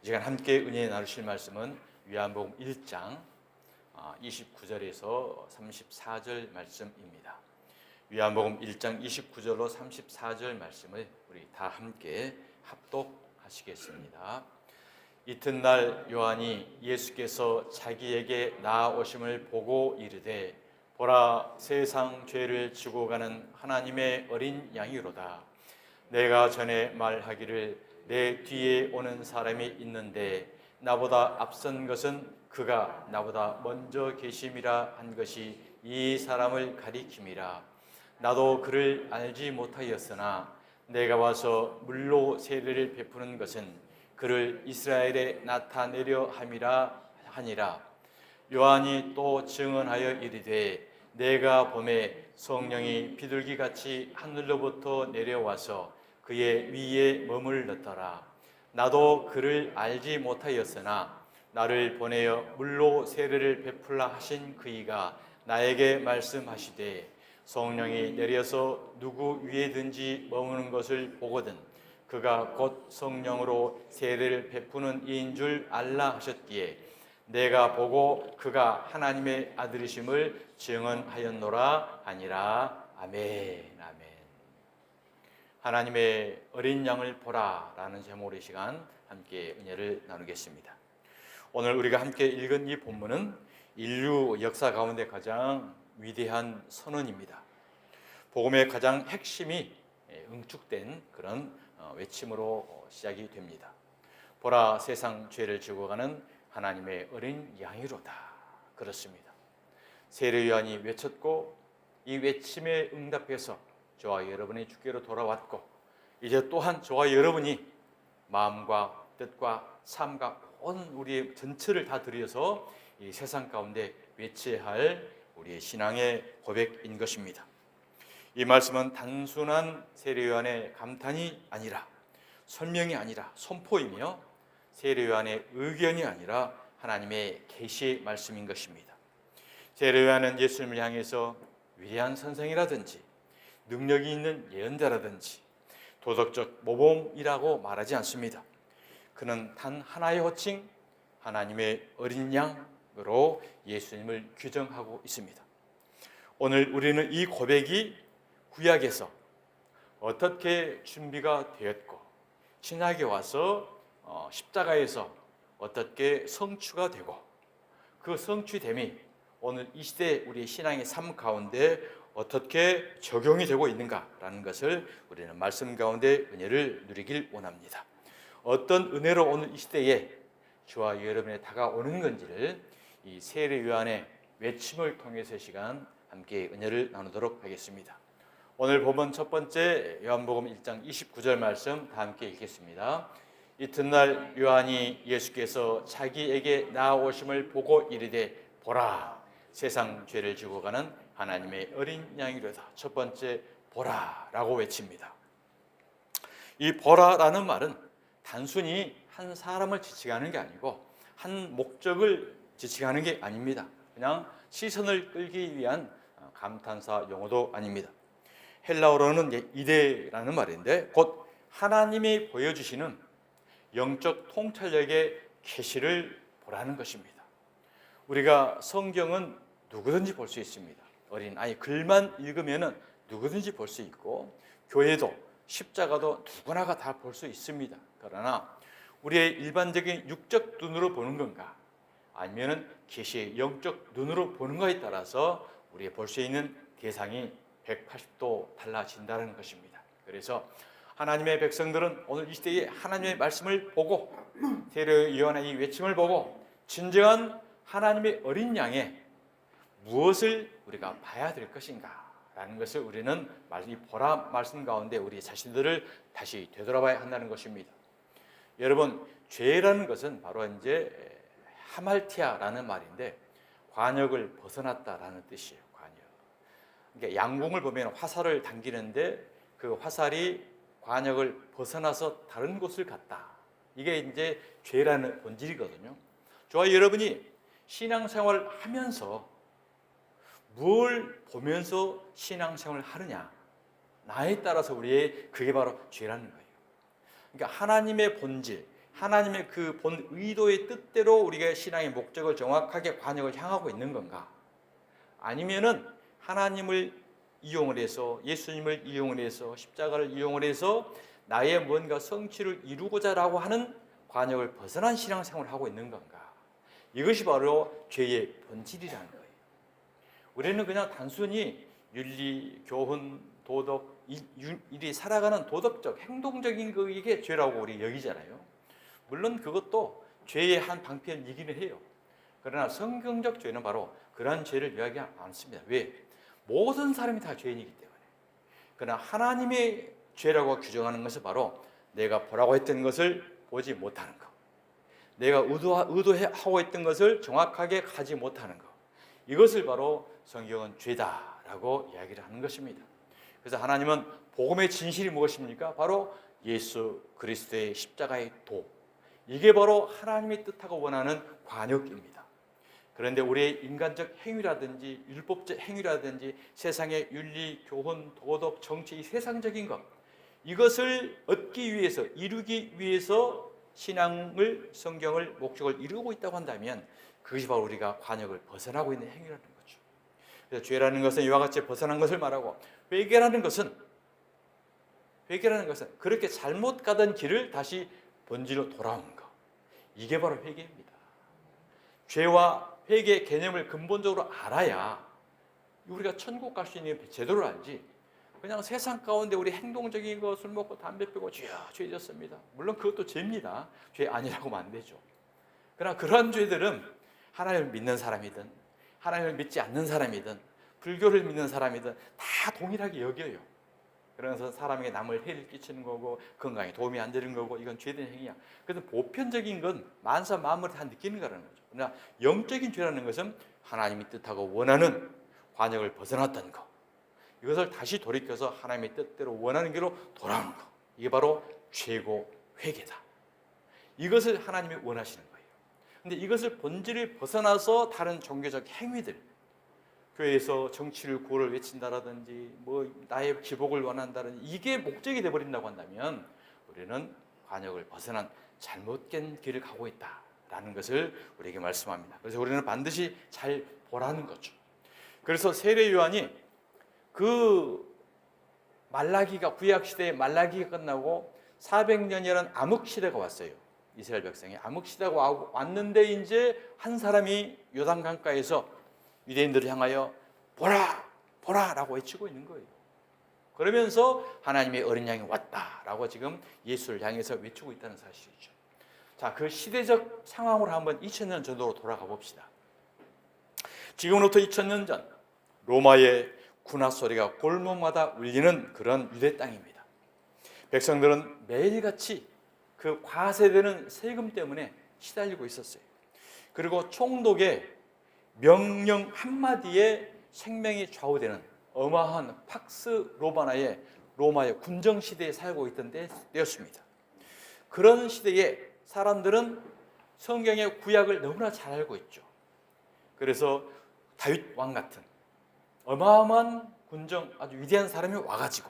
이 시간 함께 은혜 나누실 말씀은 요한복음 1장 29절에서 34절 말씀입니다. 요한복음 1장 29절로 34절 말씀을 우리 다 함께 합독하시겠습니다. 이튿날 요한이 예수께서 자기에게 나아오심을 보고 이르되 보라, 세상 죄를 지고 가는 하나님의 어린 양이로다. 내가 전에 말하기를 내 뒤에 오는 사람이 있는데 나보다 앞선 것은 그가 나보다 먼저 계심이라 한 것이 이 사람을 가리킴이라. 나도 그를 알지 못하였으나 내가 와서 물로 세례를 베푸는 것은 그를 이스라엘에 나타내려 함이라 하니라. 요한이 또 증언하여 이르되 내가 봄에 성령이 비둘기같이 하늘로부터 내려와서 그의 위에 머물렀더라. 나도 그를 알지 못하였으나 나를 보내어 물로 세례를 베풀라 하신 그이가 나에게 말씀하시되 성령이 내려서 누구 위에든지 머무는 것을 보거든 그가 곧 성령으로 세례를 베푸는 이인 줄 알라 하셨기에 내가 보고 그가 하나님의 아들이심을 증언하였노라 하니라. 아멘. 아멘. 하나님의 어린 양을 보라라는 제목의 시간 함께 은혜를 나누겠습니다. 오늘 우리가 함께 읽은 이 본문은 인류 역사 가운데 가장 위대한 선언입니다. 복음의 가장 핵심이 응축된 그런 외침으로 시작이 됩니다. 보라, 세상 죄를 지고 가는 하나님의 어린 양이로다. 그렇습니다. 세례 요한이 외쳤고 이 외침에 응답해서 저와 여러분의 주께로 돌아왔고 이제 또한 저와 여러분이 마음과 뜻과 삶과 온 우리의 전체를 다 들여서 이 세상 가운데 외쳐야 할 우리의 신앙의 고백인 것입니다. 이 말씀은 단순한 세례 요한의 감탄이 아니라 설명이 아니라 선포이며 세례 요한의 의견이 아니라 하나님의 계시의 말씀인 것입니다. 세례 요한은 예수님을 향해서 위대한 선생이라든지 능력이 있는 예언자라든지 도덕적 모범이라고 말하지 않습니다. 그는 단 하나의 호칭 하나님의 어린 양으로 예수님을 규정하고 있습니다. 오늘 우리는 이 고백이 구약에서 어떻게 준비가 되었고 신약에 와서 십자가에서 어떻게 성취가 되고 그 성취됨이 오늘 이 시대 우리의 신앙의 삶 가운데 어떻게 적용이 되고 있는가라는 것을 우리는 말씀 가운데 은혜를 누리길 원합니다. 어떤 은혜로 오늘 이 시대에 저와 여러분에 다가오는 건지를 이 세례 요한의 외침을 통해서 시간 함께 은혜를 나누도록 하겠습니다. 오늘 본문 첫 번째 요한복음 1장 29절 말씀 다 함께 읽겠습니다. 이튿날 요한이 예수께서 자기에게 나아오심을 보고 이르되 보라, 세상 죄를 지고 가는 하나님의 어린 양이로다. 첫 번째 보라라고 외칩니다. 이 보라라는 말은 단순히 한 사람을 지칭하는 게 아니고 한 목적을 지칭하는 게 아닙니다. 그냥 시선을 끌기 위한 감탄사 용어도 아닙니다. 헬라어로는 이데라는 말인데 곧 하나님이 보여주시는 영적 통찰력의 계시를 보라는 것입니다. 우리가 성경은 누구든지 볼 수 있습니다. 어린아이 글만 읽으면 누구든지 볼 수 있고 교회도 십자가도 누구나가 다 볼 수 있습니다. 그러나 우리의 일반적인 육적 눈으로 보는 건가 아니면 계시의 영적 눈으로 보는 것에 따라서 우리가 볼 수 있는 대상이 180도 달라진다는 것입니다. 그래서 하나님의 백성들은 오늘 이 시대에 하나님의 말씀을 보고 세례 요한의 이 외침을 보고 진정한 하나님의 어린 양의 무엇을 우리가 봐야 될 것인가 라는 것을 우리는 이 보라 말씀 가운데 우리 자신들을 다시 되돌아봐야 한다는 것입니다. 여러분, 죄라는 것은 바로 이제 하말티아라는 말인데 관역을 벗어났다라는 뜻이에요. 관역. 그러니까 양궁을 보면 화살을 당기는데 그 화살이 관역을 벗어나서 다른 곳을 갔다. 이게 이제 죄라는 본질이거든요. 저와 여러분이 신앙생활을 하면서 뭘 보면서 신앙생활을 하느냐 나에 따라서 우리의 그게 바로 죄라는 거예요. 그러니까 하나님의 본질, 하나님의 그 본 의도의 뜻대로 우리가 신앙의 목적을 정확하게 관역을 향하고 있는 건가? 아니면은 하나님을 이용을 해서, 예수님을 이용을 해서, 십자가를 이용을 해서 나의 뭔가 성취를 이루고자라고 하는 관역을 벗어난 신앙생활을 하고 있는 건가? 이것이 바로 죄의 본질이라는 거예요. 우리는 그냥 단순히 윤리, 교훈, 도덕, 일이 살아가는 도덕적, 행동적인 이게 죄라고 우리 여기잖아요. 물론 그것도 죄의 한 방편이기는 해요. 그러나 성경적 죄는 바로 그러한 죄를 이야기하지 않습니다. 왜? 모든 사람이 다 죄인이기 때문에. 그러나 하나님의 죄라고 규정하는 것은 바로 내가 보라고 했던 것을 보지 못하는 것, 내가 의도하고 있던 것을 정확하게 가지 못하는 것, 이것을 바로 성경은 죄다라고 이야기를 하는 것입니다. 그래서 하나님은 복음의 진실이 무엇입니까? 바로 예수 그리스도의 십자가의 도, 이게 바로 하나님의 뜻하고 원하는 관역입니다. 그런데 우리의 인간적 행위라든지 율법적 행위라든지 세상의 윤리, 교훈, 도덕, 정치, 이 세상적인 것, 이것을 얻기 위해서, 이루기 위해서 신앙을, 성경을, 목적을 이루고 있다고 한다면 그것이 바로 우리가 관역을 벗어나고 있는 행위라는 거죠. 그래서 죄라는 것은 이와 같이 벗어난 것을 말하고, 회개라는 것은 그렇게 잘못 가던 길을 다시 본질로 돌아오는 것, 이게 바로 회개입니다. 죄와 회개의 개념을 근본적으로 알아야 우리가 천국 갈 수 있는 제도를 알지, 그냥 세상 가운데 우리 행동적인 것을 먹고 담배 피고 주여 죄졌습니다, 물론 그것도 죄입니다. 죄 아니라고 하면 안 되죠. 그러나 그러한 죄들은 하나님을 믿는 사람이든 하나님을 믿지 않는 사람이든 불교를 믿는 사람이든 다 동일하게 여겨요. 그래서 사람에게 남을 해를 끼치는 거고 건강에 도움이 안 되는 거고 이건 죄된 행위야. 그래서 보편적인 건 만사 만물을 다 느끼는 거라는 거죠. 그러나 영적인 죄라는 것은 하나님이 뜻하고 원하는 관역을 벗어났던 것, 이것을 다시 돌이켜서 하나님의 뜻대로 원하는 길로 돌아오는 것, 이게 바로 죄고 회개다. 이것을 하나님이 원하시는 거예요. 그런데 이것을 본질을 벗어나서 다른 종교적 행위들, 교회에서 정치를 구호를 외친다라든지 뭐 나의 기복을 원한다든지 이게 목적이 되어버린다고 한다면 우리는 관역을 벗어난 잘못된 길을 가고 있다라는 것을 우리에게 말씀합니다. 그래서 우리는 반드시 잘 보라는 거죠. 그래서 세례 요한이 그 말라기가, 구약 시대의 말라기가 끝나고 400년이라는 암흑 시대가 왔어요. 이스라엘 백성이 암흑 시대가 왔는데 이제 한 사람이 요단강가에서 유대인들을 향하여 보라 보라라고 외치고 있는 거예요. 그러면서 하나님의 어린 양이 왔다라고 지금 예수를 향해서 외치고 있다는 사실이죠. 자, 그 시대적 상황으로 한번 2000년 전으로 돌아가 봅시다. 지금으로부터 2000년 전 로마의 군화 소리가 골목마다 울리는 그런 유대 땅입니다. 백성들은 매일같이 그 과세되는 세금 때문에 시달리고 있었어요. 그리고 총독의 명령 한마디에 생명이 좌우되는 어마한 팍스 로마나의 로마의 군정 시대에 살고 있던 때였습니다. 그런 시대에 사람들은 성경의 구약을 너무나 잘 알고 있죠. 그래서 다윗 왕 같은 어마어마한 군정, 아주 위대한 사람이 와가지고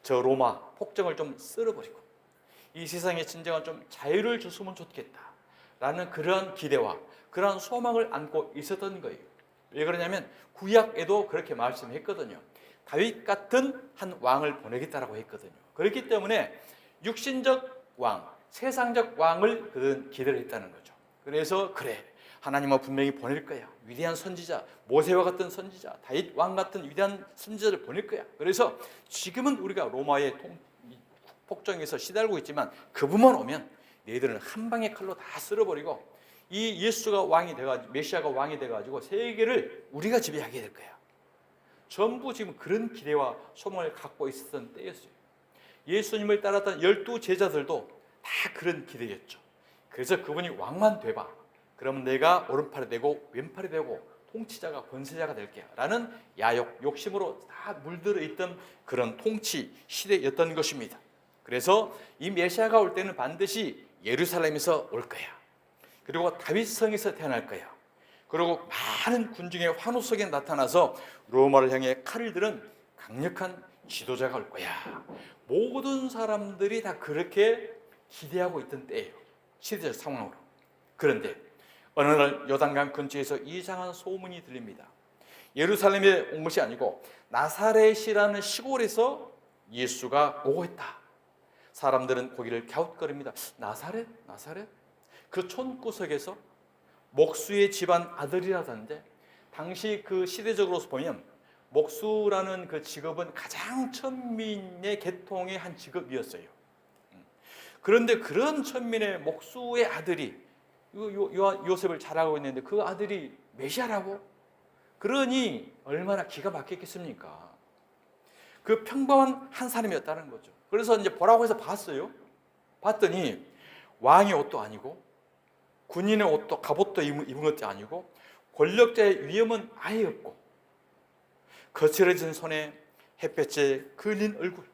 저 로마 폭정을 좀 쓸어버리고 이 세상에 진정한 좀 자유를 줬으면 좋겠다라는 그러한 기대와 그러한 소망을 안고 있었던 거예요. 왜 그러냐면 구약에도 그렇게 말씀했거든요. 다윗 같은 한 왕을 보내겠다라고 했거든요. 그렇기 때문에 육신적 왕, 세상적 왕을 그들은 기대를 했다는 거죠. 그래서 그래, 하나님은 분명히 보낼 거야. 위대한 선지자, 모세와 같은 선지자, 다윗 왕 같은 위대한 선지자를 보낼 거야. 그래서 지금은 우리가 로마의 폭정에서 시달리고 있지만 그분만 오면 너희들은 한 방의 칼로 다 쓸어버리고 이 예수가 왕이 돼가지고, 메시아가 왕이 돼가지고 세계를 우리가 지배하게 될 거야. 전부 지금 그런 기대와 소망을 갖고 있었던 때였어요. 예수님을 따랐던 12 제자들도 다 그런 기대였죠. 그래서 그분이 왕만 돼봐, 그러면 내가 오른팔이 되고 왼팔이 되고 통치자가 권세자가 될게 라는 야욕, 욕심으로 다 물들어 있던 그런 통치 시대였던 것입니다. 그래서 이 메시아가 올 때는 반드시 예루살렘에서 올 거야. 그리고 다윗성에서 태어날 거야. 그리고 많은 군중의 환호 속에 나타나서 로마를 향해 칼을 들은 강력한 지도자가 올 거야. 모든 사람들이 다 그렇게 기대하고 있던 때예요. 시대적 상황으로. 그런데 어느 날 요단강 근처에서 이상한 소문이 들립니다. 예루살렘에 온 것이 아니고 나사렛이라는 시골에서 예수가 오고 있다. 사람들은 거기를 갸웃거립니다. 나사렛? 나사렛? 그 촌구석에서 목수의 집안 아들이라던데, 당시 그 시대적으로 보면 목수라는 그 직업은 가장 천민의 계통의 한 직업이었어요. 그런데 그런 천민의 목수의 아들이 요셉을 잘하고 있는데 그 아들이 메시아라고? 그러니 얼마나 기가 막혔겠습니까? 그 평범한 한 사람이었다는 거죠. 그래서 이제 보라고 해서 봤어요. 봤더니 왕의 옷도 아니고 군인의 옷도 갑옷도 입은 것도 아니고 권력자의 위엄은 아예 없고 거칠어진 손에 햇볕에 그을린 얼굴,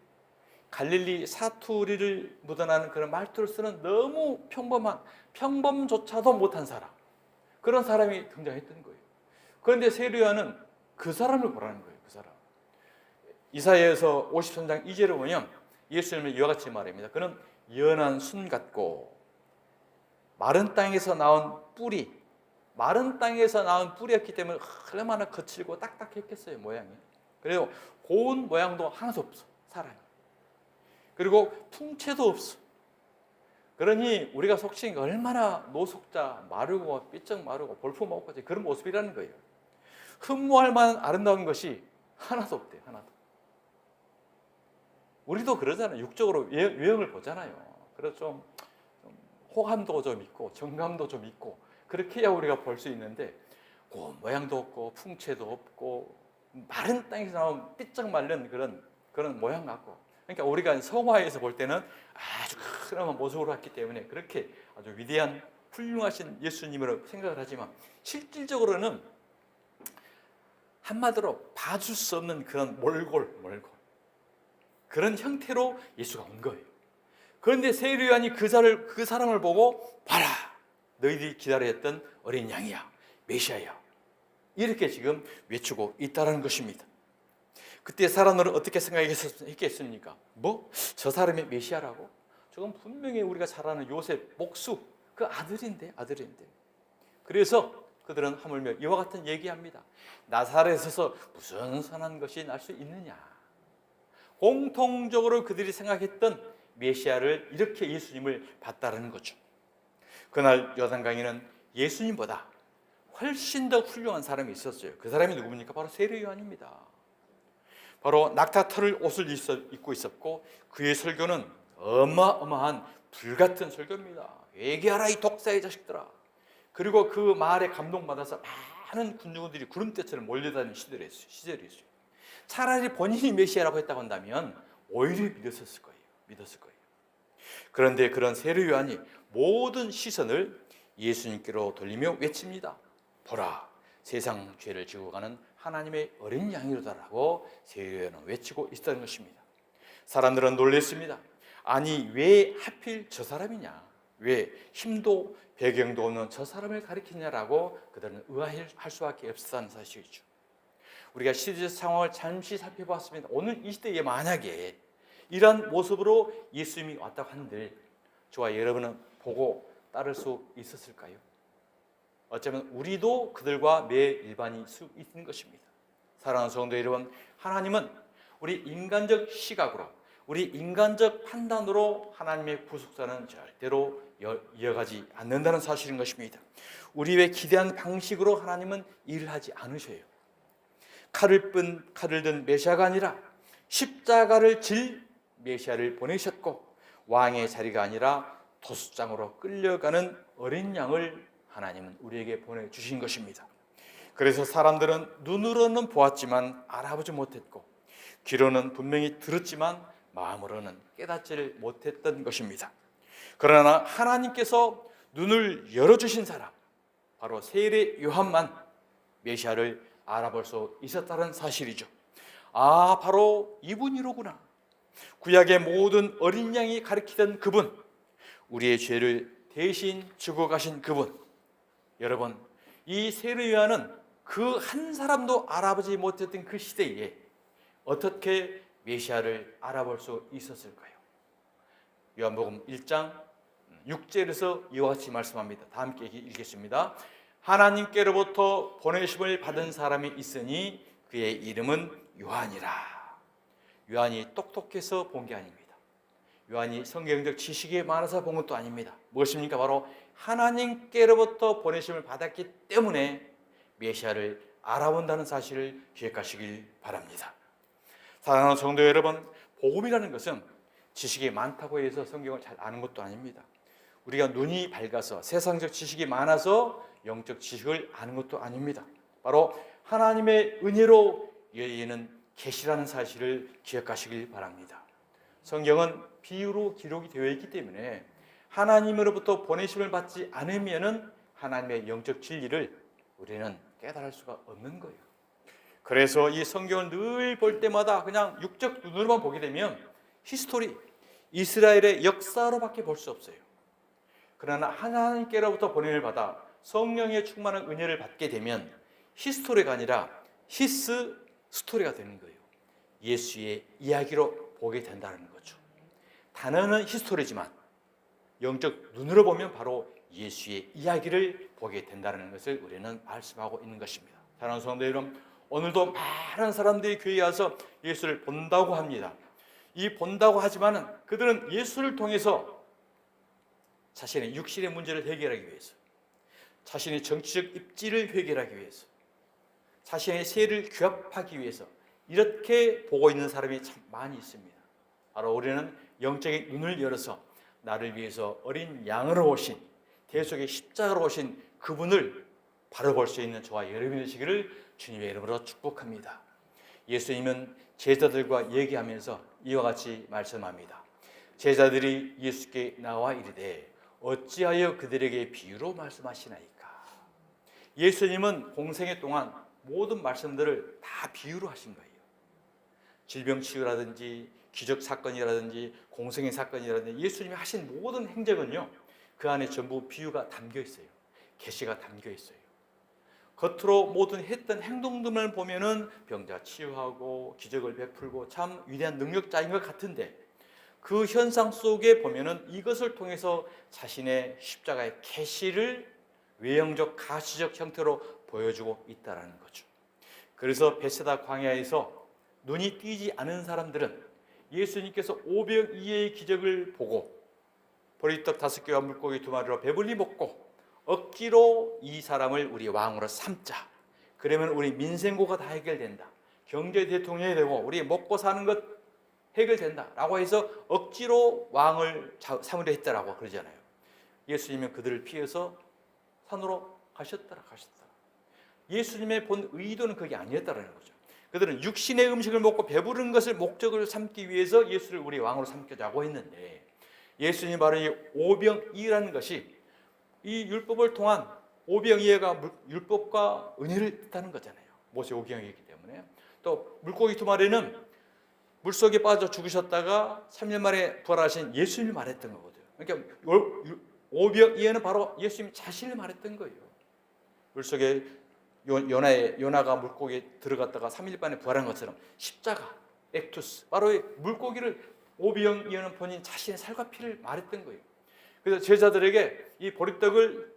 갈릴리 사투리를 묻어나는 그런 말투를 쓰는 너무 평범조차도 못한 사람, 그런 사람이 등장했던 거예요. 그런데 세례요한은 그 사람을 보라는 거예요. 그 사람. 이사야에서 53장 2절을 보면 예수님은 이와 같이 말합니다. 그는 연한 순 같고 마른 땅에서 나온 뿌리였기 때문에 얼마나 거칠고 딱딱했겠어요, 모양이. 그리고 고운 모양도 하나도 없어, 사람이. 그리고 풍채도 없어. 그러니 우리가 속칭 얼마나 노숙자, 마르고 삐쩍 마르고 볼품 없고 그런 모습이라는 거예요. 흠모할 만한 아름다운 것이 하나도 없대요, 하나도. 우리도 그러잖아요. 육적으로 외형을 보잖아요. 그래서 좀 호감도 좀 있고 정감도 좀 있고 그렇게 해야 우리가 볼 수 있는데, 모양도 없고 풍채도 없고 마른 땅에서 나온 삐쩍 마른 그런 모양 같고, 그러니까 우리가 성화에서 볼 때는 아주 큰 모습으로 했기 때문에 그렇게 아주 위대한 훌륭하신 예수님으로 생각을 하지만, 실질적으로는 한마디로 봐줄 수 없는 그런 몰골 그런 형태로 예수가 온 거예요. 그런데 세례요한이 그 사람을 보고 봐라, 너희들이 기다렸던 어린 양이야, 메시아야, 이렇게 지금 외치고 있다는 것입니다. 그때 사람들은 어떻게 생각했겠습니까? 저 사람이 메시아라고? 저건 분명히 우리가 잘 아는 요셉 목수 그 아들인데. 그래서 그들은 하물며 이와 같은 얘기합니다. 나사렛에서 무슨 선한 것이 날 수 있느냐. 공통적으로 그들이 생각했던 메시아를, 이렇게 예수님을 봤다는 거죠. 그날 요단강에는 예수님보다 훨씬 더 훌륭한 사람이 있었어요. 그 사람이 누굽니까? 바로 세례요한입니다. 바로 낙타털을 옷을 입고 있었고, 그의 설교는 어마어마한 불같은 설교입니다. 회개하라 이 독사의 자식들아. 그리고 그 말에 감동받아서 많은 군중들이 구름대처럼 몰려다니는 시절이 있어요. 차라리 본인이 메시아라고 했다고 한다면 오히려 믿었을 거예요. 그런데 그런 세례요한이 모든 시선을 예수님께로 돌리며 외칩니다. 보라, 세상 죄를 지고 가는 하나님의 어린 양이로다라고 세례요한은 외치고 있다는 것입니다. 사람들은 놀랐습니다. 아니, 왜 하필 저 사람이냐? 왜 힘도 배경도 없는 저 사람을 가리키냐라고 그들은 의아할 수밖에 없었다는 사실이죠. 우리가 시대적 상황을 잠시 살펴봤습니다. 오늘 이 시대에 만약에 이런 모습으로 예수님이 왔다고 한들 저와 여러분은 보고 따를 수 있었을까요? 어쩌면 우리도 그들과 매일반일 수 있는 것입니다. 사랑하는 성도 여러분, 하나님은 우리 인간적 시각으로, 우리 인간적 판단으로 하나님의 구속사는 절대로 이어가지 않는다는 사실인 것입니다. 우리의 기대한 방식으로 하나님은 일을 하지 않으셔요. 칼을 든 메시아가 아니라 십자가를 질 메시아를 보내셨고, 왕의 자리가 아니라 도수장으로 끌려가는 어린 양을 하나님은 우리에게 보내주신 것입니다. 그래서 사람들은 눈으로는 보았지만 알아보지 못했고, 귀로는 분명히 들었지만 마음으로는 깨닫지를 못했던 것입니다. 그러나 하나님께서 눈을 열어주신 사람, 바로 세례 요한만 메시아를 알아볼 수 있었다는 사실이죠. 바로 이분이로구나. 구약의 모든 어린 양이 가리키던 그분, 우리의 죄를 대신 지고 가신 그분. 여러분, 이 세례 요한은 그 한 사람도 알아보지 못했던 그 시대에 어떻게 메시아를 알아볼 수 있었을까요? 요한복음 1장 6절에서 이와 같이 말씀합니다. 다 함께 읽겠습니다. 하나님께로부터 보내심을 받은 사람이 있으니 그의 이름은 요한이라. 요한이 똑똑해서 본 게 아닙니다. 요한이 성경적 지식이 많아서 본 것도 아닙니다. 무엇입니까? 바로 하나님께로부터 보내심을 받았기 때문에 메시아를 알아본다는 사실을 기억하시길 바랍니다. 사랑하는 성도 여러분, 복음이라는 것은 지식이 많다고 해서 성경을 잘 아는 것도 아닙니다. 우리가 눈이 밝아서 세상적 지식이 많아서 영적 지식을 아는 것도 아닙니다. 바로 하나님의 은혜로 여기에는 계시라는 사실을 기억하시길 바랍니다. 성경은 비유로 기록이 되어 있기 때문에 하나님으로부터 보내심을 받지 않으면은 하나님의 영적 진리를 우리는 깨달을 수가 없는 거예요. 그래서 이 성경을 늘 볼 때마다 그냥 육적 눈으로만 보게 되면 히스토리, 이스라엘의 역사로밖에 볼 수 없어요. 그러나 하나님께로부터 보냄을 받아 성령의 충만한 은혜를 받게 되면 히스토리가 아니라 히스 스토리가 되는 거예요. 예수의 이야기로 보게 된다는 거죠. 단어는 히스토리지만 영적 눈으로 보면 바로 예수의 이야기를 보게 된다는 것을 우리는 말씀하고 있는 것입니다. 사랑하는 성도 여러분, 오늘도 많은 사람들이 교회에 와서 예수를 본다고 합니다. 이 본다고 하지만은 그들은 예수를 통해서 자신의 육신의 문제를 해결하기 위해서, 자신의 정치적 입지를 해결하기 위해서, 자신의 세를 규합하기 위해서 이렇게 보고 있는 사람이 참 많이 있습니다. 바로 우리는 영적인 눈을 열어서 나를 위해서 어린 양으로 오신, 대속의 십자가로 오신 그분을 바로 볼 수 있는 저와 여러분이 되시기를 주님의 이름으로 축복합니다. 예수님은 제자들과 얘기하면서 이와 같이 말씀합니다. 제자들이 예수께 나와 이르되 어찌하여 그들에게 비유로 말씀하시나이까. 예수님은 공생애 동안 모든 말씀들을 다 비유로 하신 거예요. 질병치유라든지 기적 사건이라든지 공생애 사건이라든지 예수님이 하신 모든 행적은요, 그 안에 전부 비유가 담겨 있어요. 계시가 담겨 있어요. 겉으로 모든 했던 행동들만 보면은 병자 치유하고 기적을 베풀고 참 위대한 능력자인 것 같은데 그 현상 속에 보면은 이것을 통해서 자신의 십자가의 계시를 외형적 가시적 형태로 보여주고 있다는 거죠. 그래서 베세다 광야에서 눈이 띄지 않은 사람들은 예수님께서 오병 이어의 기적을 보고 보리떡 5개와 물고기 2마리로 배불리 먹고 억지로 이 사람을 우리 왕으로 삼자. 그러면 우리 민생고가 다 해결된다. 경제 대통령이 되고 우리 먹고 사는 것 해결된다. 라고 해서 억지로 왕을 삼으려 했다라고 그러잖아요. 예수님은 그들을 피해서 산으로 가셨더라. 예수님의 본 의도는 그게 아니었다라는 거죠. 그들은 육신의 음식을 먹고 배부른 것을 목적으로 삼기 위해서 예수를 우리 왕으로 삼자고 했는데 예수님이 바로 이 오병이어라는 것이 이 율법을 통한 오병이어가 율법과 은혜를 뜻하는 거잖아요. 모세 오병이었기 때문에. 또 물고기 2마리는 물속에 빠져 죽으셨다가 3년 만에 부활하신 예수님이 말했던 거거든요. 그러니까 오병이어는 바로 예수님 자신을 말했던 거예요. 물속에 요나가 물고기에 들어갔다가 3일 만에 부활한 것처럼 십자가, 액투스, 바로 물고기를 오병이어는 본인 자신의 살과 피를 말했던 거예요. 그래서 제자들에게 이 보리떡을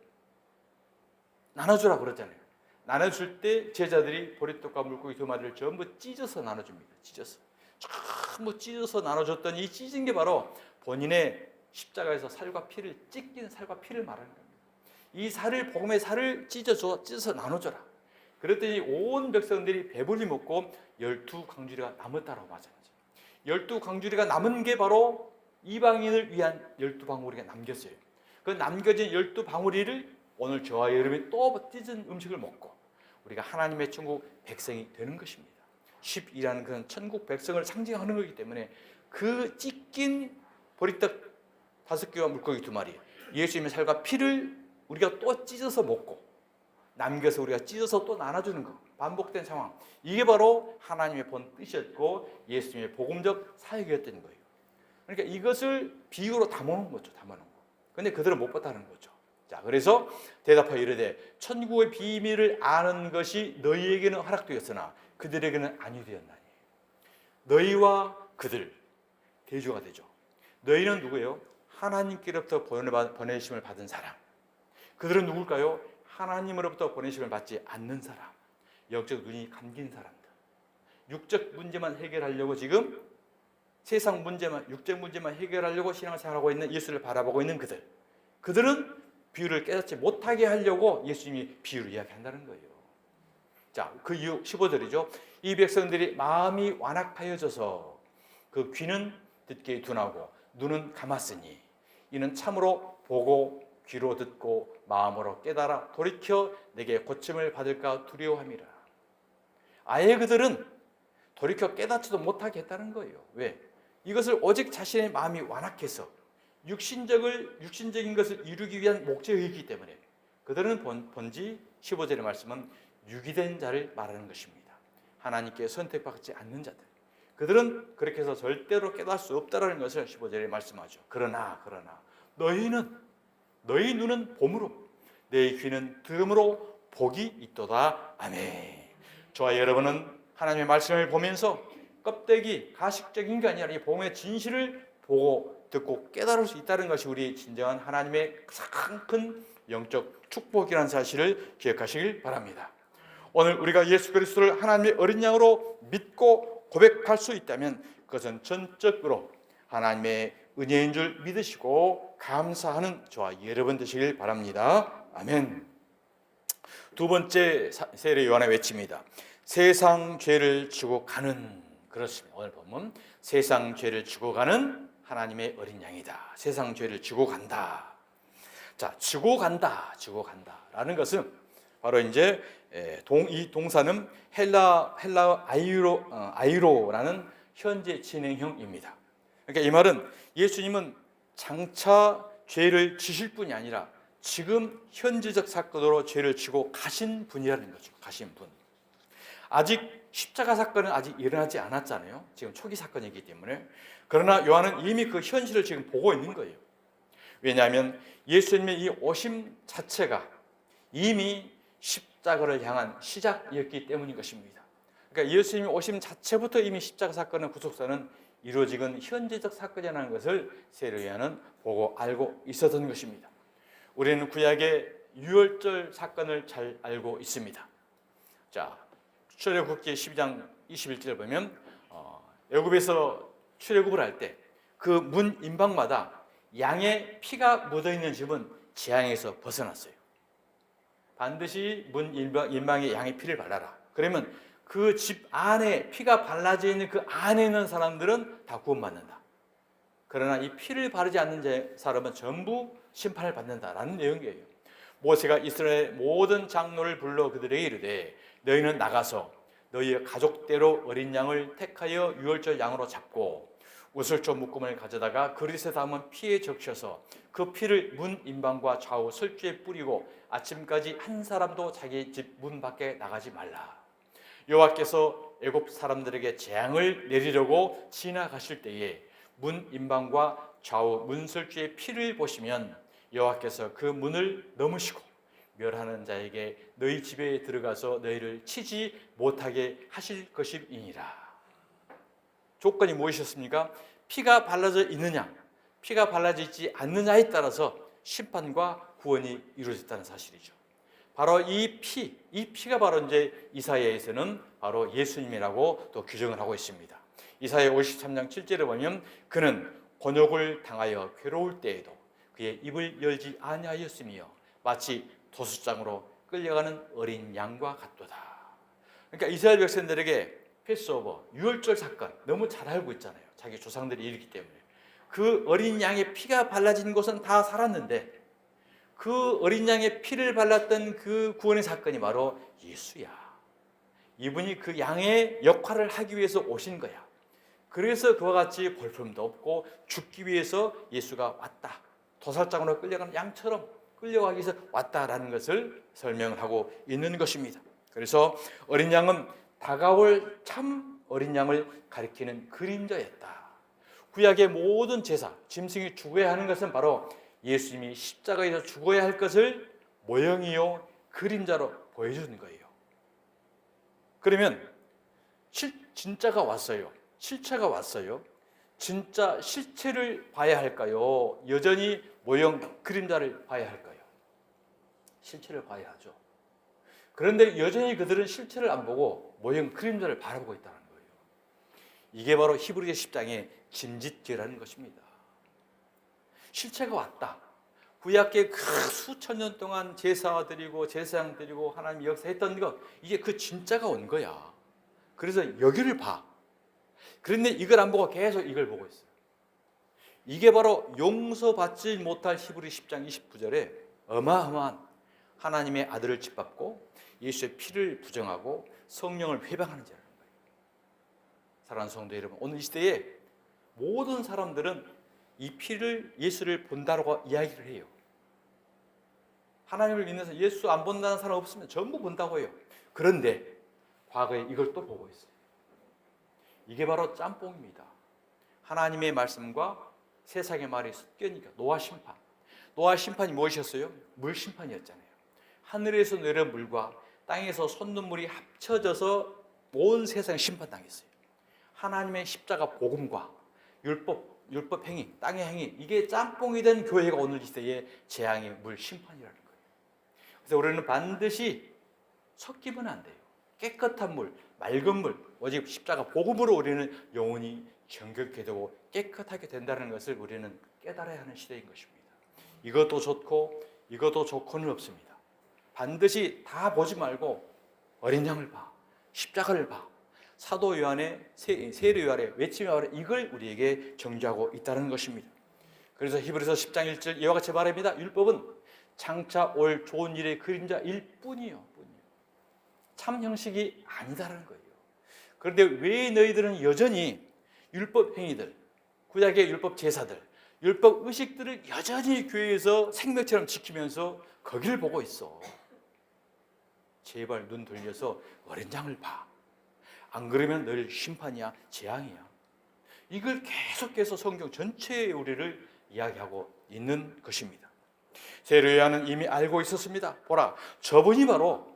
나눠주라고 그랬잖아요. 나눠줄 때 제자들이 보리떡과 물고기 2마리를 전부 찢어서 나눠줍니다. 전부 찢어서 나눠줬더니 이 찢은 게 바로 본인의 십자가에서 살과 피를 찢긴 살과 피를 말하는 겁니다. 이 살을 복음의 살을 찢어서 나눠줘라. 그랬더니 온 백성들이 배불리 먹고 12광주리가 남았다라고 마찬가지. 12광주리가 남은 게 바로 이방인을 위한 12방울이가 남겼어요. 그 남겨진 12방울이를 오늘 저와 여러분이 또 찢은 음식을 먹고 우리가 하나님의 천국 백성이 되는 것입니다. 10이라는 그런 천국 백성을 상징하는 거기 때문에 그 찢긴 보리떡 5개와 물고기 2마리, 예수님의 살과 피를 우리가 또 찢어서 먹고 남겨서 우리가 찢어서 또 나눠주는 것, 반복된 상황. 이게 바로 하나님의 본 뜻이었고 예수님의 복음적 사역이었던 거예요. 그러니까 이것을 비유로 담아놓은 거죠. 근데 그들은 못 봤다는 거죠. 자, 그래서 대답하여 이르되 천국의 비밀을 아는 것이 너희에게는 허락되었으나 그들에게는 아니 되었나니. 너희와 그들 대조가 되죠. 너희는 누구예요? 하나님께로부터 보내심을 받은 사람. 그들은 누굴까요? 하나님으로부터 보내심을 받지 않는 사람, 영적 눈이 감긴 사람들, 육적 문제만 해결하려고 지금 세상 문제만, 육적 문제만 해결하려고 신앙생활하고 있는 예수를 바라보고 있는 그들은 비유를 깨닫지 못하게 하려고 예수님이 비유를 이야기한다는 거예요. 자, 그 이유 15절이죠. 이 백성들이 마음이 완악하여져서 그 귀는 듣기에 둔하고 눈은 감았으니 이는 참으로 보고 귀로 듣고 마음으로 깨달아 돌이켜 내게 고침을 받을까 두려워함이라. 아예 그들은 돌이켜 깨닫지도 못하게 했다는 거예요. 왜? 이것을 오직 자신의 마음이 완악해서 육신적인 것을 이루기 위한 목적이기 때문에 그들은 본지 15절의 말씀은 유기된 자를 말하는 것입니다. 하나님께 선택받지 않는 자들. 그들은 그렇게 해서 절대로 깨달을 수 없다는 것을 15절에 말씀하죠. 그러나 너희 눈은 봄으로 내 귀는 들음으로 복이 있도다. 아멘. 저와 여러분은 하나님의 말씀을 보면서 껍데기, 가식적인 게 아니라 이 복음의 진실을 보고 듣고 깨달을 수 있다는 것이 우리 진정한 하나님의 가장 큰 영적 축복이라는 사실을 기억하시길 바랍니다. 오늘 우리가 예수 그리스도를 하나님의 어린 양으로 믿고 고백할 수 있다면 그것은 전적으로 하나님의 은혜인 줄 믿으시고 감사하는 저와 여러분 되시길 바랍니다. 아멘. 두 번째 세례 요한의 외침입니다. 세상 죄를 지고 가는, 그렇습니다. 오늘 보면 세상 죄를 지고 가는 하나님의 어린 양이다. 세상 죄를 지고 간다. 자, 지고 간다라는 것은 바로 이제 이 동사는 헬라 아이로라는 현재 진행형입니다. 그러니까 이 말은 예수님은 장차 죄를 지실 분이 아니라 지금 현재적 사건으로 죄를 지고 가신 분이라는 거죠. 가신 분. 아직 십자가 사건은 아직 일어나지 않았잖아요. 지금 초기 사건이기 때문에. 그러나 요한은 이미 그 현실을 지금 보고 있는 거예요. 왜냐하면 예수님의 이 오심 자체가 이미 십자가를 향한 시작이었기 때문인 것입니다. 그러니까 예수님의 오심 자체부터 이미 십자가 사건의 구속사는 이루어지는 현재적 사건이라는 것을 세례 요한은 보고 알고 있었던 것입니다. 우리는 구약의 유월절 사건을 잘 알고 있습니다. 자, 출애굽기 12장 21절을 보면 애굽에서 출애굽을 할 때 그 문 임방마다 양의 피가 묻어 있는 집은 재앙에서 벗어났어요. 반드시 문 임방에 양의 피를 발라라. 그러면 그 집 안에 피가 발라져 있는 그 안에 있는 사람들은 다 구원받는다. 그러나 이 피를 바르지 않는 사람은 전부 심판을 받는다라는 내용이에요. 모세가 이스라엘 모든 장로를 불러 그들에게 이르되 너희는 나가서 너희의 가족대로 어린 양을 택하여 유월절 양으로 잡고 우슬조 묶음을 가져다가 그릇에 담은 피에 적셔서 그 피를 문 임방과 좌우 설주에 뿌리고 아침까지 한 사람도 자기 집 문 밖에 나가지 말라. 여호와께서 애굽 사람들에게 재앙을 내리려고 지나가실 때에 문 임방과 좌우 문설주의 피를 보시면 여호와께서 그 문을 넘으시고 멸하는 자에게 너희 집에 들어가서 너희를 치지 못하게 하실 것이니라. 조건이 무엇이었습니까? 피가 발라져 있느냐, 피가 발라져 있지 않느냐에 따라서 심판과 구원이 이루어졌다는 사실이죠. 바로 이 피가 바로 이제 이사야에서는 바로 예수님이라고 또 규정을 하고 있습니다. 이사야 53장 7절에 보면 그는 곤욕을 당하여 괴로울 때에도 그의 입을 열지 아니하였으며 마치 도수장으로 끌려가는 어린 양과 같도다. 그러니까 이스라엘 백성들에게 패스오버, 유월절 사건 너무 잘 알고 있잖아요. 자기 조상들이 일이기 때문에. 그 어린 양의 피가 발라진 곳은 다 살았는데 그 어린 양의 피를 발랐던 그 구원의 사건이 바로 예수야. 이분이 그 양의 역할을 하기 위해서 오신 거야. 그래서 그와 같이 볼품도 없고 죽기 위해서 예수가 왔다. 도살장으로 끌려가는 양처럼 끌려가기 위해서 왔다라는 것을 설명을 하고 있는 것입니다. 그래서 어린 양은 다가올 참 어린 양을 가리키는 그림자였다. 구약의 모든 제사, 짐승이 죽어야 하는 것은 바로 예수님이 십자가에서 죽어야 할 것을 모형이요 그림자로 보여주는 거예요. 그러면 진짜가 왔어요. 실체가 왔어요. 진짜 실체를 봐야 할까요? 여전히 모형 그림자를 봐야 할까요? 실체를 봐야 하죠. 그런데 여전히 그들은 실체를 안 보고 모형 그림자를 바라보고 있다는 거예요. 이게 바로 히브리서 10장의 김짓죄라는 것입니다. 실체가 왔다. 구약계 그 수천 년 동안 제사 드리고 제사장 드리고 하나님 역사했던 것, 이게 그 진짜가 온 거야. 그래서 여기를 봐. 그런데 이걸 안 보고 계속 이걸 보고 있어요. 이게 바로 용서받지 못할 히브리 10장 29절에 어마어마한 하나님의 아들을 짓밟고 예수의 피를 부정하고 성령을 회방하는 자라는 거예요. 사랑하는 성도 여러분, 오늘 이 시대에 모든 사람들은 이 피를, 예수를 본다고 이야기를 해요. 하나님을 믿는 예수 안 본다는 사람 없으면 전부 본다고 해요. 그런데 과거에 이걸 또 보고 있어요. 이게 바로 짬뽕입니다. 하나님의 말씀과 세상의 말이 섞여니까 노아 심판. 노아 심판이 무엇이었어요? 물 심판이었잖아요. 하늘에서 내려온 물과 땅에서 솟는물이 합쳐져서 온 세상이 심판당했어요. 하나님의 십자가 복음과 율법 행위, 땅의 행위, 이게 짬뽕이 된 교회가 오늘 이 시대의 재앙의 물 심판이라는 거예요. 그래서 우리는 반드시 섞이면 안 돼요. 깨끗한 물, 맑은 물, 오직 십자가 복음으로 우리는 영혼이 정결케 되고 깨끗하게 된다는 것을 우리는 깨달아야 하는 시대인 것입니다. 이것도 좋고 이것도 좋고는 없습니다. 반드시 다 보지 말고 어린 양을 봐, 십자가를 봐, 사도 요한의 세례 요한의 외침 요한의 이걸 우리에게 정죄하고 있다는 것입니다. 그래서 히브리서 10장 1절 이와 같이 말합니다. 율법은 장차 올 좋은 일의 그림자일 뿐이요. 참 형식이 아니다라는 거예요. 그런데 왜 너희들은 여전히 율법 행위들, 구약의 율법 제사들, 율법 의식들을 여전히 교회에서 생명처럼 지키면서 거기를 보고 있어. 제발 눈 돌려서 어린 양을 봐. 안 그러면 늘 심판이야, 재앙이야. 이걸 계속해서 성경 전체에 우리를 이야기하고 있는 것입니다. 세례 요한은 이미 알고 있었습니다. 보라, 저분이 바로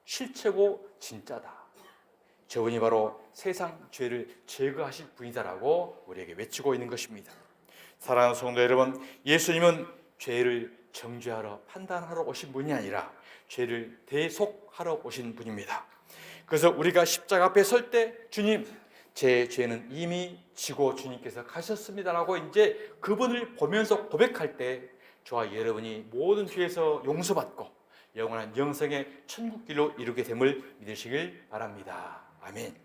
실체고 진짜다. 저분이 바로 세상 죄를 제거하실 분이다라고 우리에게 외치고 있는 것입니다. 사랑하는 성도 여러분, 예수님은 죄를 정죄하러 판단하러 오신 분이 아니라 죄를 대속하러 오신 분입니다. 그래서 우리가 십자가 앞에 설 때 주님, 제 죄는 이미 지고 주님께서 가셨습니다라고 이제 그분을 보면서 고백할 때 저와 여러분이 모든 죄에서 용서받고 영원한 영생의 천국길로 이루게 됨을 믿으시길 바랍니다. 아멘.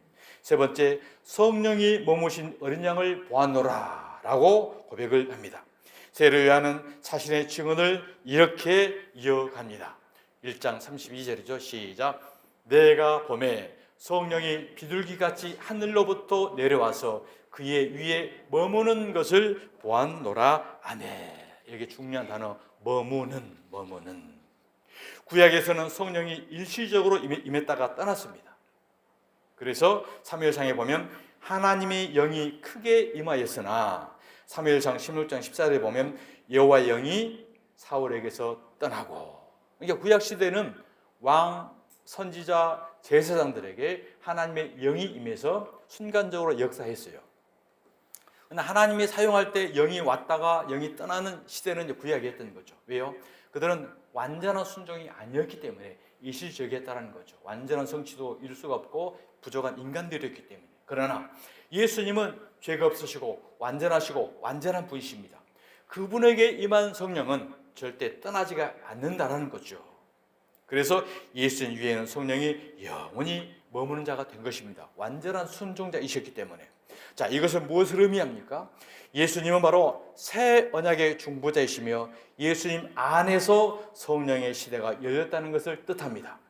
세 번째, 성령이 머무신 어린 양을 보았노라 라고 고백을 합니다. 세례 요한은 자신의 증언을 이렇게 이어갑니다. 1장 32절이죠. 시작. 내가 보매 성령이 비둘기같이 하늘로부터 내려와서 그의 위에 머무는 것을 보았노라. 아멘. 여기 중요한 단어 머무는. 구약에서는 성령이 일시적으로 임했다가 떠났습니다. 그래서 사무엘상에 보면 하나님의 영이 크게 임하였으나 사무엘상 16장 14절에 보면 여호와의 영이 사울에게서 떠나고. 그러니까 구약 시대는 왕, 선지자, 제사장들에게 하나님의 영이 임해서 순간적으로 역사했어요. 그러나 하나님이 사용할 때 영이 왔다가 영이 떠나는 시대는 구약이었던 거죠. 왜요? 그들은 완전한 순종이 아니었기 때문에 일시적이었다는 거죠. 완전한 성취도 이룰 수가 없고 부족한 인간들이었기 때문에. 그러나 예수님은 죄가 없으시고 완전하시고 완전한 분이십니다. 그분에게 임한 성령은 절대 떠나지가 않는다라는 거죠. 그래서 예수님 위에는 성령이 영원히 머무는 자가 된 것입니다. 완전한 순종자이셨기 때문에. 자, 이것은 무엇을 의미합니까? 예수님은 바로 새 언약의 중보자이시며 예수님 안에서 성령의 시대가 열렸다는 것을 뜻합니다.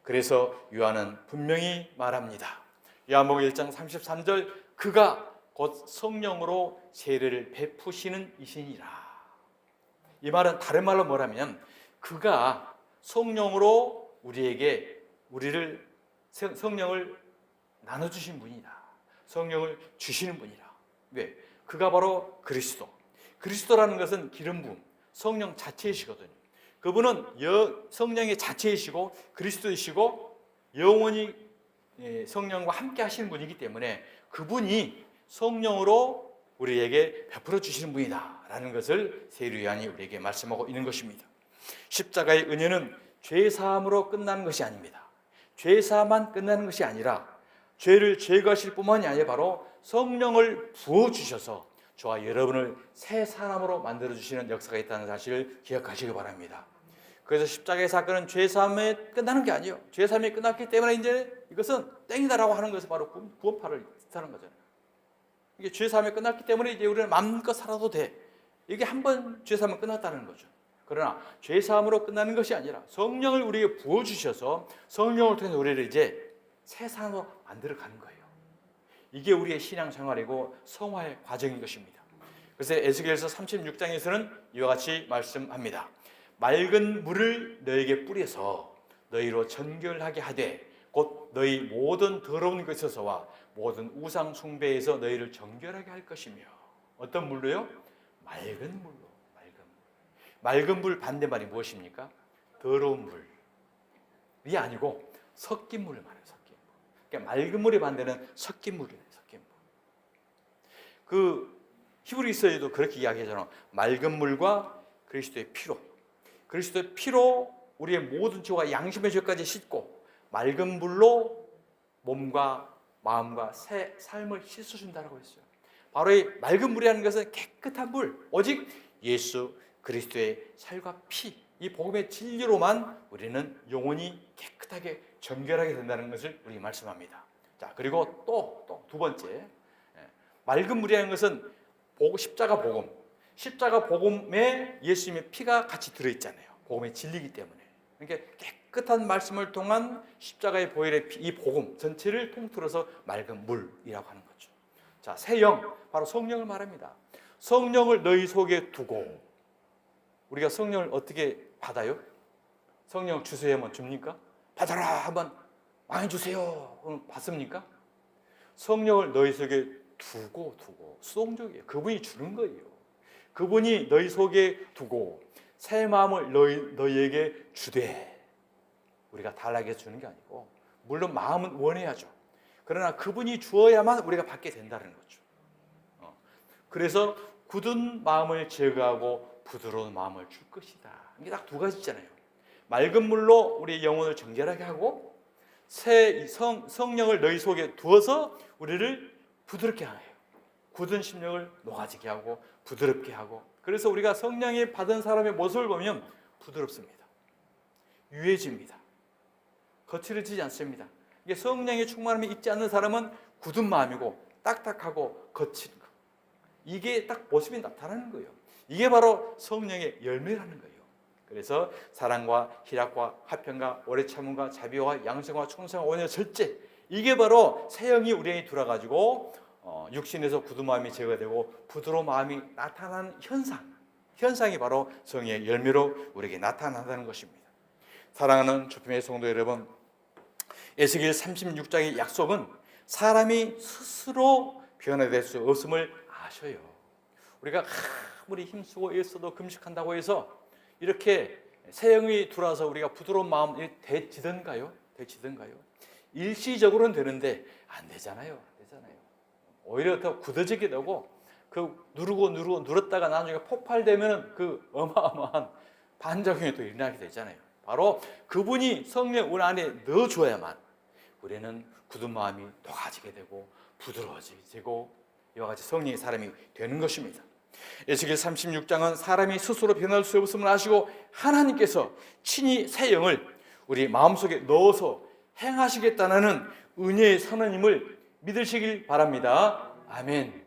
그래서 요한은 분명히 말합니다. 요한복음 1장 33절 그가 곧 성령으로 세례를 베푸시는 이시니라. 이 말은 다른 말로 뭐라면 그가 성령으로 우리를 성령을 나눠주신 분이다. 성령을 주시는 분이라. 왜? 그가 바로 그리스도라는 것은 기름 부음, 성령 자체이시거든요. 그분은 성령의 자체이시고 그리스도이시고 영원히 성령과 함께 하시는 분이기 때문에 그분이 성령으로 우리에게 베풀어 주시는 분이다 라는 것을 세례 요한이 우리에게 말씀하고 있는 것입니다. 십자가의 은혜는 죄사함으로 끝나는 것이 아닙니다. 죄사함만 끝나는 것이 아니라 죄를 제거하실 뿐만이 아니라 바로 성령을 부어주셔서 저와 여러분을 새 사람으로 만들어주시는 역사가 있다는 사실을 기억하시기 바랍니다. 그래서 십자가의 사건은 죄사함에 끝나는 게 아니에요. 죄사함이 끝났기 때문에 이제 이것은 땡이다라고 하는 것은 바로 구원파를 뜻하는 거잖아요. 이게 죄사함이 끝났기 때문에 이제 우리는 마음껏 살아도 돼. 이게 한 번 죄사함은 끝났다는 거죠. 그러나 죄사함으로 끝나는 것이 아니라 성령을 우리에게 부어주셔서 성령을 통해서 우리를 이제 새 사람으로 만들어가는 거예요. 이게 우리의 신앙생활이고 성화의 과정인 것입니다. 그래서 에스겔서 36장에서는 이와 같이 말씀합니다. 맑은 물을 너에게 뿌려서 너희로 정결하게 하되 곧 너희 모든 더러운 것에서와 모든 우상 숭배에서 너희를 정결하게 할 것이며. 어떤 물로요? 맑은 물로. 맑은 물 반대말이 무엇입니까? 더러운 물이 아니고 섞인 물을 말해요. 섞인 물. 그러니까 맑은 물의 반대는 섞인 물이에요. 섞인 물. 그 히브리서에도 그렇게 이야기하잖아요. 맑은 물과 그리스도의 피로. 그리스도의 피로 우리의 모든 죄와 양심의 죄까지 씻고 맑은 물로 몸과 마음과 새 삶을 씻어준다고 했어요. 바로 이 맑은 물이라는 것은 깨끗한 물, 오직 예수 그리스도의 살과 피, 이 복음의 진리로만 우리는 영원히 깨끗하게 정결하게 된다는 것을 우리 말씀합니다. 자, 그리고 또 두 번째, 맑은 물이라는 것은 십자가 복음. 십자가 복음에 예수님의 피가 같이 들어있잖아요. 복음의 진리이기 때문에. 그러니까 깨끗한 말씀을 통한 십자가의 보혈의 피, 이 복음 전체를 통틀어서 맑은 물이라고 하는 거죠. 자, 새 영, 바로 성령을 말합니다. 성령을 너희 속에 두고. 우리가 성령을 어떻게 받아요? 성령 주세요 하면 줍니까? 받아라 하면 많이 주세요 그럼 받습니까? 성령을 너희 속에 두고 수동적이에요. 그분이 주는 거예요. 그분이 너희 속에 두고 새 마음을 너희에게 주되. 우리가 달라게 주는 게 아니고 물론 마음은 원해야죠. 그러나 그분이 주어야만 우리가 받게 된다는 거죠. 그래서 굳은 마음을 제거하고 부드러운 마음을 줄 것이다. 이게 딱 두 가지잖아요. 맑은 물로 우리의 영혼을 정결하게 하고 새 성령을 너희 속에 두어서 우리를 부드럽게 하네요. 굳은 심령을 녹아지게 하고 부드럽게 하고. 그래서 우리가 성령이 받은 사람의 모습을 보면 부드럽습니다. 유해집니다. 거칠어지지 않습니다. 이게 성령의 충만함이 있지 않는 사람은 굳은 마음이고 딱딱하고 거친 거. 이게 딱 모습이 나타나는 거예요. 이게 바로 성령의 열매라는 거예요. 그래서 사랑과 희락과 화평과 오래 참음과 자비와 양성과 충성과 온유와 절제, 이게 바로 새 영이 우리에게 들어가지고 육신에서 굳은 마음이 제거되고 부드러운 마음이 나타나는 현상이 바로 성령의 열매로 우리에게 나타난다는 것입니다. 사랑하는 주님의 성도 여러분, 에스겔 36장의 약속은 사람이 스스로 변화될 수 없음을 아셔요. 우리가 아무리 힘쓰고 애써도 금식한다고 해서 이렇게 새 영이 들어와서 우리가 부드러운 마음이 되지던가요? 일시적으로는 되는데 안 되잖아요. 오히려 더 굳어지게 되고 그 누르다가 나중에 폭발되면 그 어마어마한 반작용이 또 일어나게 되잖아요. 바로 그분이 성령 우리 안에 넣어줘야만 우리는 굳은 마음이 녹아지게 되고 부드러워지고 이와 같이 성령의 사람이 되는 것입니다. 에스겔 36장은 사람이 스스로 변할 수 없음을 아시고 하나님께서 친히 새 영을 우리 마음속에 넣어서 행하시겠다는 은혜의 선언임을 믿으시길 바랍니다. 아멘.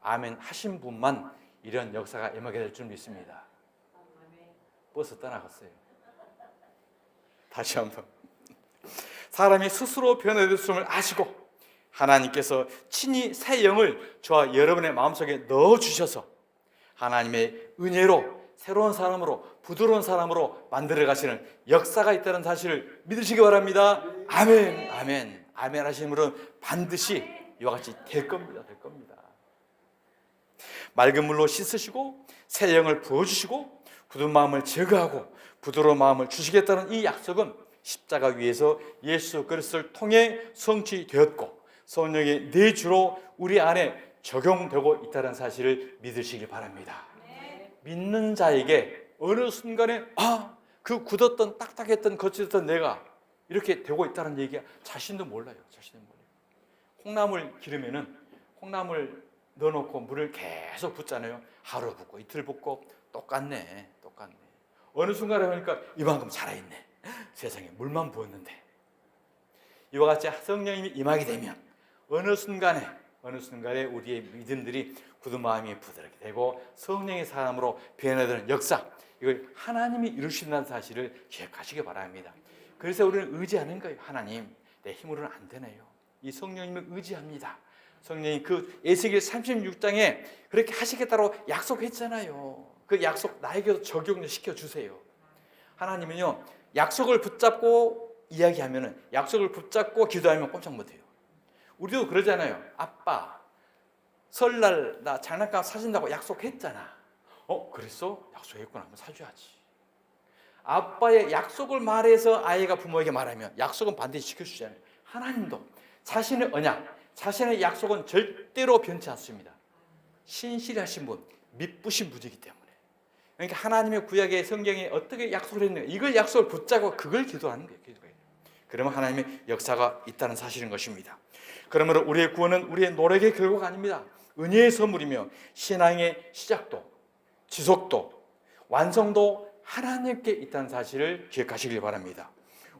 아멘 하신 분만 이런 역사가 임하게 될 줄 믿습니다. 버스 떠나갔어요. 다시 한번. 사람이 스스로 변화될 수 없음을 아시고 하나님께서 친히 새 영을 저와 여러분의 마음속에 넣어주셔서 하나님의 은혜로 새로운 사람으로 부드러운 사람으로 만들어 가시는 역사가 있다는 사실을 믿으시기 바랍니다. 아멘. 아멘. 아멘 하시는 분은 반드시 이와 같이 될 겁니다. 맑은 물로 씻으시고 새 영을 부어주시고 굳은 마음을 제거하고 부드러운 마음을 주시겠다는 이 약속은 십자가 위에서 예수 그리스도를 통해 성취되었고 성령의 내주로 우리 안에 적용되고 있다는 사실을 믿으시길 바랍니다. 믿는 자에게 어느 순간에 그 굳었던 딱딱했던 거칠었던 내가 이렇게 되고 있다는 얘기가 자신도 몰라요. 콩나물 기르면은 콩나물 넣어놓고 물을 계속 붓잖아요. 하루 붓고 이틀 붓고 똑같네. 어느 순간에 보니까 이만큼 살아있네. 세상에 물만 부었는데. 이와 같이 성령님이 임하게 되면 어느 순간에 우리의 믿음들이 굳은 마음이 부드럽게 되고 성령의 사람으로 변화되는 역사, 이걸 하나님이 이루신다는 사실을 기억하시기 바랍니다. 그래서 우리는 의지하는 거예요. 하나님, 내 힘으로는 안 되네요. 이 성령님을 의지합니다. 성령이 그 에스겔 36장에 그렇게 하시겠다고 약속했잖아요. 그 약속 나에게도 적용시켜 주세요. 하나님은요, 약속을 붙잡고 이야기하면은, 약속을 붙잡고 기도하면 꼼짝 못해요. 우리도 그러잖아요. 아빠, 설날 나 장난감 사준다고 약속했잖아. 그랬어? 약속했구나. 한번 사줘야지. 아빠의 약속을 말해서 아이가 부모에게 말하면 약속은 반드시 지켜주잖아요. 하나님도 자신의 언약, 자신의 약속은 절대로 변치 않습니다. 신실하신 분, 믿부신 분이기 때문에. 그러니까 하나님의 구약의 성경에 어떻게 약속을 했는가, 이걸 약속을 붙잡고 그걸 기도하는 거예요. 그러면 하나님의 역사가 있다는 사실인 것입니다. 그러므로 우리의 구원은 우리의 노력의 결과가 아닙니다. 은혜의 선물이며 신앙의 시작도, 지속도, 완성도 하나님께 있다는 사실을 기억하시길 바랍니다.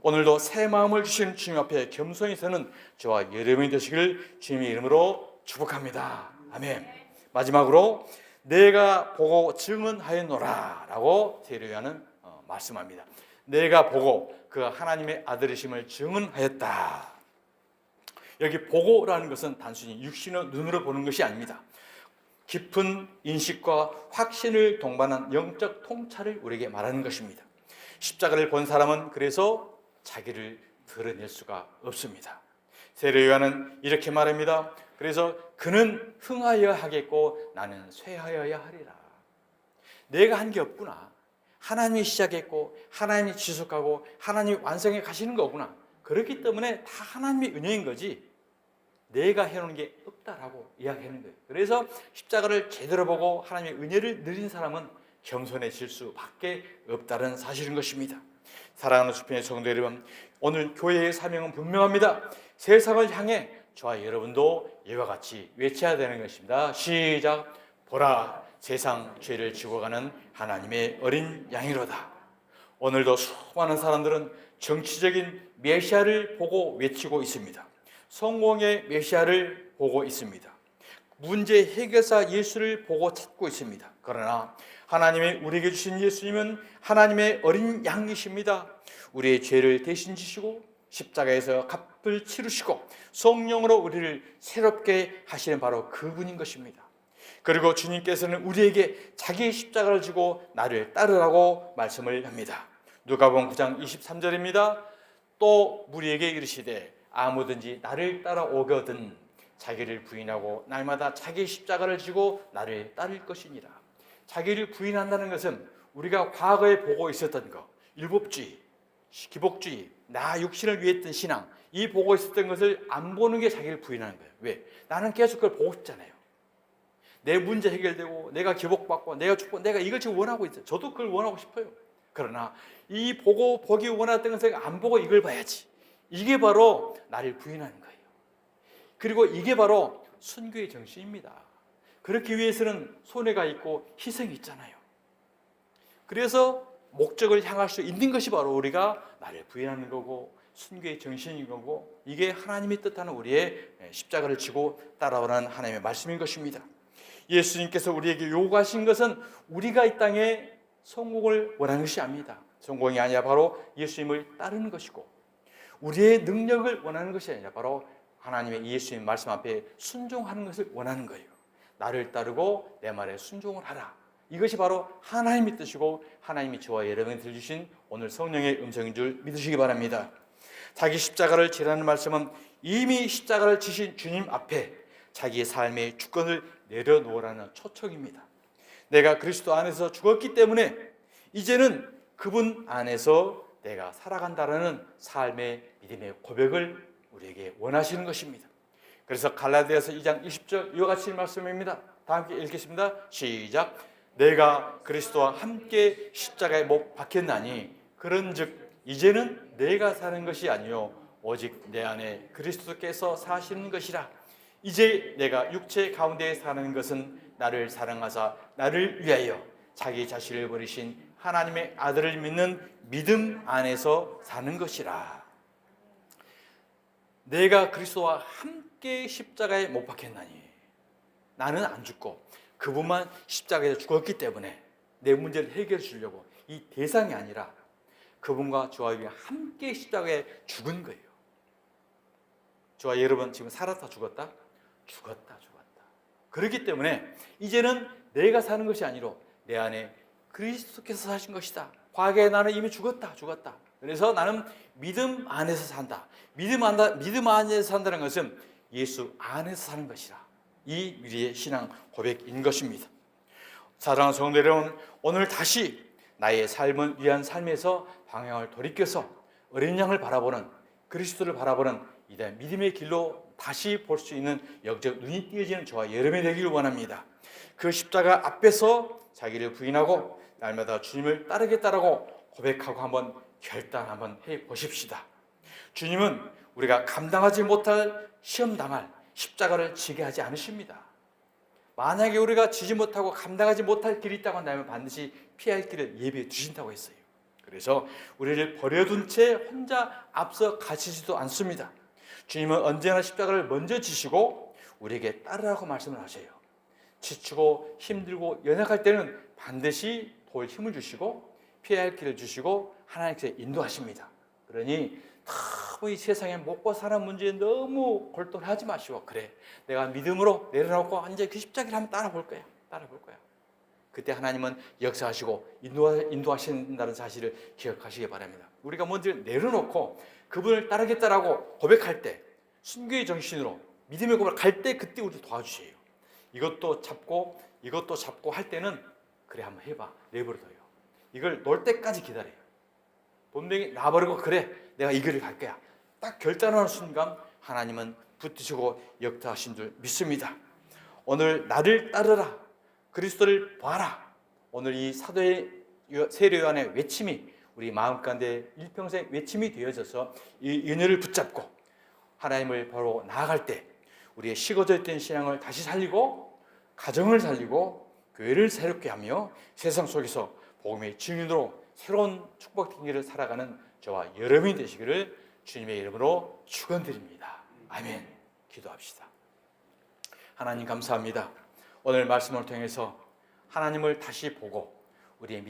오늘도 새 마음을 주신 주님 앞에 겸손히 서는 저와 여러분이 되시길 주님의 이름으로 축복합니다. 아멘. 마지막으로 내가 보고 증언하였노라 라고 세례요한은 말씀합니다. 내가 보고 그 하나님의 아들이심을 증언하였다. 여기 보고라는 것은 단순히 육신의 눈으로 보는 것이 아닙니다. 깊은 인식과 확신을 동반한 영적 통찰을 우리에게 말하는 것입니다. 십자가를 본 사람은 그래서 자기를 드러낼 수가 없습니다. 세례 요한은 이렇게 말합니다. 그래서 그는 흥하여 하겠고 나는 쇠하여야 하리라. 내가 한 게 없구나. 하나님이 시작했고 하나님이 지속하고 하나님이 완성해 가시는 거구나. 그렇기 때문에 다 하나님의 은혜인 거지 내가 해놓은 게 없다라고 이야기하는 거예요. 그래서 십자가를 제대로 보고 하나님의 은혜를 누린 사람은 겸손해질 수밖에 없다는 사실인 것입니다. 사랑하는 수편의 성도 여러분, 오늘 교회의 사명은 분명합니다. 세상을 향해 저와 여러분도 이와 같이 외쳐야 되는 것입니다. 시작. 보라, 세상 죄를 지고 가는 하나님의 어린 양이로다. 오늘도 수많은 사람들은 정치적인 메시아를 보고 외치고 있습니다. 성공의 메시아를 보고 있습니다. 문제 해결사 예수를 보고 찾고 있습니다. 그러나 하나님이 우리에게 주신 예수님은 하나님의 어린 양이십니다. 우리의 죄를 대신 지시고 십자가에서 값을 치르시고 성령으로 우리를 새롭게 하시는 바로 그분인 것입니다. 그리고 주님께서는 우리에게 자기의 십자가를 지고 나를 따르라고 말씀을 합니다. 누가복음 9장 23절입니다. 또 우리에게 이르시되 아무든지 나를 따라오거든 자기를 부인하고 날마다 자기의 십자가를 지고 나를 따를 것이니라. 자기를 부인한다는 것은 우리가 과거에 보고 있었던 것, 율법주의, 기복주의, 나 육신을 위해 했던 신앙, 이 보고 있었던 것을 안 보는 게 자기를 부인하는 거예요. 왜? 나는 계속 그걸 보고 싶잖아요. 내 문제 해결되고 내가 기복받고 내가 축복, 내가 이걸 지금 원하고 있어요. 저도 그걸 원하고 싶어요. 그러나 이 보기 원했던 것을 안 보고 이걸 봐야지. 이게 바로 나를 부인하는 거예요. 그리고 이게 바로 순교의 정신입니다. 그렇기 위해서는 손해가 있고 희생이 있잖아요. 그래서 목적을 향할 수 있는 것이 바로 우리가 나를 부인하는 거고 순교의 정신인 거고 이게 하나님이 뜻하는 우리의 십자가를 지고 따라오는 하나님의 말씀인 것입니다. 예수님께서 우리에게 요구하신 것은 우리가 이 땅에 성공을 원하는 것이 아닙니다. 성공이 아니라 바로 예수님을 따르는 것이고 우리의 능력을 원하는 것이 아니라 바로 하나님의 예수님 말씀 앞에 순종하는 것을 원하는 거예요. 나를 따르고 내 말에 순종을 하라. 이것이 바로 하나님의 뜻이고 하나님이 저와 여러분들 주신 오늘 성령의 음성인 줄 믿으시기 바랍니다. 자기 십자가를 지라는 말씀은 이미 십자가를 지신 주님 앞에 자기의 삶의 주권을 내려놓으라는 초청입니다. 내가 그리스도 안에서 죽었기 때문에 이제는 그분 안에서 내가 살아간다라는 삶의 믿음의 고백을 우리에게 원하시는 것입니다. 그래서 갈라디아서 2장 20절 이와 같이 말씀입니다. 다 함께 읽겠습니다. 시작. 내가 그리스도와 함께 십자가에 못 박혔나니 그런즉 이제는 내가 사는 것이 아니요 오직 내 안에 그리스도께서 사시는 것이라. 이제 내가 육체 가운데 사는 것은 나를 사랑하사 나를 위하여 자기 자신을 버리신 하나님의 아들을 믿는 믿음 안에서 사는 것이라. 내가 그리스도와 함께 십자가에 못 박혔나니, 나는 안 죽고 그분만 십자가에서 죽었기 때문에 내 문제를 해결해 주려고 이 대상이 아니라 그분과 저와 함께 십자가에 죽은 거예요. 저와 여러분 지금 살았다 죽었다? 죽었다. 그렇기 때문에 이제는 내가 사는 것이 아니로 내 안에 그리스도께서 사신 것이다. 과거에 나는 이미 죽었다. 그래서 나는 믿음 안에서 산다. 믿음 안에서 산다는 것은 예수 안에서 사는 것이라. 이 우리의 신앙 고백인 것입니다. 사랑하는 성도 여러분, 오늘 다시 나의 삶을 위한 삶에서 방향을 돌이켜서 어린 양을 바라보는, 그리스도를 바라보는 이런 믿음의 길로 다시 볼 수 있는 영적 눈이 띄어지는 저와 여러분이 되기를 원합니다. 그 십자가 앞에서 자기를 부인하고 날마다 주님을 따르겠다라고 고백하고 한번 결단 한번 해 보십시다. 주님은 우리가 감당하지 못할 시험 당할 십자가를 지게 하지 않으십니다. 만약에 우리가 지지 못하고 감당하지 못할 길이 있다고 한다면 반드시 피할 길을 예비해 두신다고 했어요. 그래서 우리를 버려둔 채 혼자 앞서 가시지도 않습니다. 주님은 언제나 십자가를 먼저 지시고 우리에게 따르라고 말씀을 하세요. 지치고 힘들고 연약할 때는 반드시 도울 힘을 주시고 피해야 할 길을 주시고 하나님께서 인도하십니다. 그러니 너무 이 세상에 먹고 사는 문제에 너무 골똘하지 마시고, 그래 내가 믿음으로 내려놓고 이제 그 십자가를 한번 따라볼 거야. 그때 하나님은 역사하시고 인도하신다는 사실을 기억하시기 바랍니다. 우리가 먼저 내려놓고 그분을 따르겠다라고 고백할 때 순교의 정신으로 믿음의 고백을 갈 때 그때 우리 도와주세요. 이것도 잡고 할 때는 그래 한번 해봐. 내버려둬요. 이걸 놓을 때까지 기다려요. 분명히 놔버리고 그래 내가 이 길을 갈 거야. 딱 결단하는 순간 하나님은 붙드시고 역사하신 줄 믿습니다. 오늘 나를 따르라. 그리스도를 봐라. 오늘 이 사도의 세례 요한의 외침이 우리 마음 가운데 일평생 외침이 되어져서 이 은혜를 붙잡고 하나님을 보러 나아갈 때 우리의 식어져 있던 신앙을 다시 살리고 가정을 살리고 교회를 새롭게 하며 세상 속에서 복음의 증인으로 새로운 축복된 길을 살아가는 저와 여러분이 되시기를 주님의 이름으로 축원드립니다. 아멘. 기도합시다. 하나님 감사합니다. 오늘 말씀을 통해서 하나님을 다시 보고 우리의